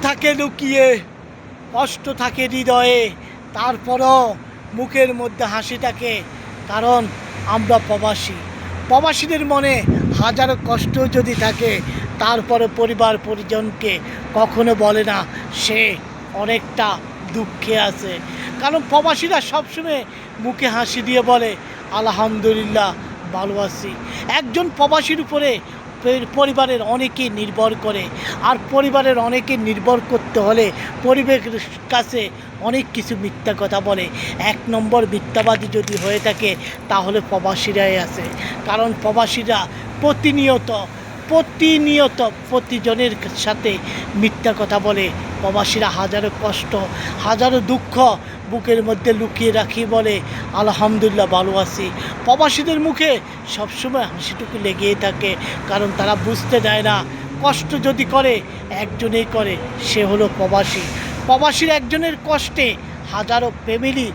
থাকে লুকিয়ে, কষ্ট থাকে হৃদয়ে, তারপরও মুখের মধ্যে হাসি থাকে, কারণ আমরা প্রবাসী। প্রবাসীদের মনে হাজারো কষ্ট যদি থাকে, তারপরে পরিবার পরিজনকে কখনো বলে না সে অনেকটা দুঃখে আছে। কারণ প্রবাসীরা সবসময় মুখে হাসি দিয়ে বলে আলহামদুলিল্লাহ ভালো আছি। একজন প্রবাসীর উপরে পরিবারের অনেকে নির্ভর করে, আর পরিবারের অনেকে নির্ভর করতে হলে পরিবারের কাছে অনেক কিছু মিথ্যা কথা বলে। এক নম্বর মিথ্যাবাদী যদি হয়ে থাকে তাহলে প্রবাসীরাই আছে। কারণ প্রবাসীরা প্রতিনিয়ত প্রতিজনের সাথে মিথ্যা কথা বলে। প্রবাসীরা হাজারো কষ্ট, হাজারো দুঃখ বুকের মধ্যে লুকিয়ে রাখি, বলে আলহামদুলিল্লাহ ভালো আছি। প্রবাসীদের মুখে সবসময় হাসিটুকু লেগেই থাকে, কারণ তারা বুঝতে দেয় না কষ্ট যদি করে একজনেই করে, সে হলো প্রবাসী। প্রবাসীর একজনের কষ্টে হাজারো ফ্যামিলি,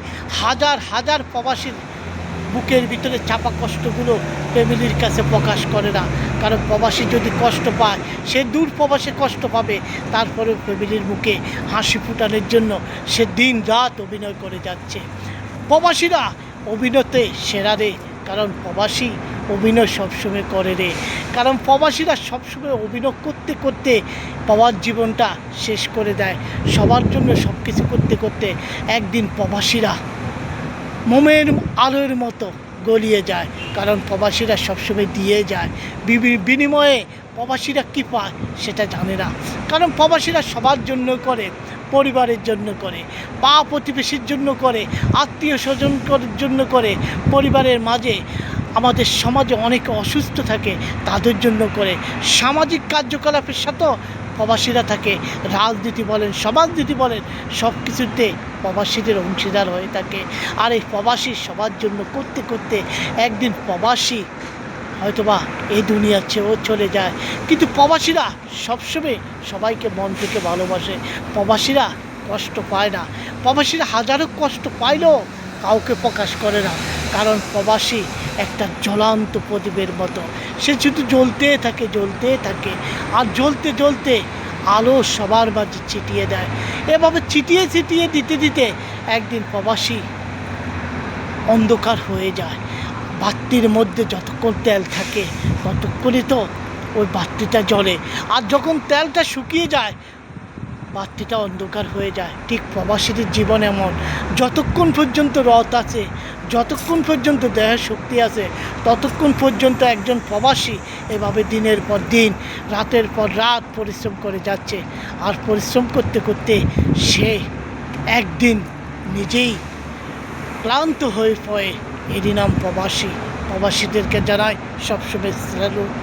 হাজার প্রবাসীর বুকের ভিতরে চাপা কষ্টগুলো ফ্যামিলির কাছে প্রকাশ করে না। কারণ প্রবাসী যদি কষ্ট পায়, সে দূর প্রবাসে কষ্ট পাবে, তারপরে ফ্যামিলির মুখে হাসি ফুটানোর জন্য সে দিন রাত অভিনয় করে যাচ্ছে। প্রবাসীরা অভিনয়তে সেরা রে, কারণ প্রবাসী অভিনয় সবসময় করে রে। কারণ প্রবাসীরা সবসময় অভিনয় করতে করতে পাওয়ার জীবনটা শেষ করে দেয়। সবার জন্য সব কিছু করতে করতে একদিন প্রবাসীরা মোমের আলোর মতো গলিয়ে যায়। কারণ প্রবাসীরা সবসময় দিয়ে যায়, বিনিময়ে প্রবাসীরা কী পায় সেটা জানে না। কারণ প্রবাসীরা সবার জন্য করে, পরিবারের জন্য করে, প্রতিবেশীর জন্য করে, আত্মীয় স্বজনের জন্য করে, পরিবারের মাঝে আমাদের সমাজে অনেকে অসুস্থ থাকে তাদের জন্য করে, সামাজিক কার্যকলাপের সাথেও প্রবাসীরা থাকে। রাজনীতি বলেন, সমাজনীতি বলেন, সব কিছুতে প্রবাসীদের অংশীদার হয়ে থাকে। আর এই প্রবাসী সবার জন্য করতে করতে একদিন প্রবাসী হয়তোবা এই দুনিয়া ছেড়েও চলে যায়। কিন্তু প্রবাসীরা সবসময় সবাইকে মন থেকে ভালোবাসে। প্রবাসীরা কষ্ট পায় না। প্রবাসীরা হাজারো কষ্ট পাইলেও কাউকে প্রকাশ করে না। কারণ প্রবাসী একটা জ্বলন্ত প্রদীপের মতো, সে শুধু জ্বলতে থাকে, আর জ্বলতে আলো সবার মাঝে ছিটিয়ে দেয়। এভাবে ছিটিয়ে দিতে দিতে একদিন প্রবাসী অন্ধকার হয়ে যায়। বাতির মধ্যে যতক্ষণ তেল থাকে ততক্ষণই তো ওই বাতিটা জ্বলে, আর যখন তেলটা শুকিয়ে যায় বাতিটা অন্ধকার হয়ে যায়। ঠিক প্রবাসীদের জীবন এমন, যতক্ষণ পর্যন্ত রথ আছে, যতক্ষণ পর্যন্ত দেহের শক্তি আছে, ততক্ষণ পর্যন্ত একজন প্রবাসী এভাবে দিনের পর দিন, রাতের পর রাত পরিশ্রম করে যাচ্ছে। আর পরিশ্রম করতে করতে সে একদিন নিজেই ক্লান্ত হয়ে পড়ে। এরই নাম প্রবাসী। প্রবাসীদেরকে জানাই সবসময় স্যালুট।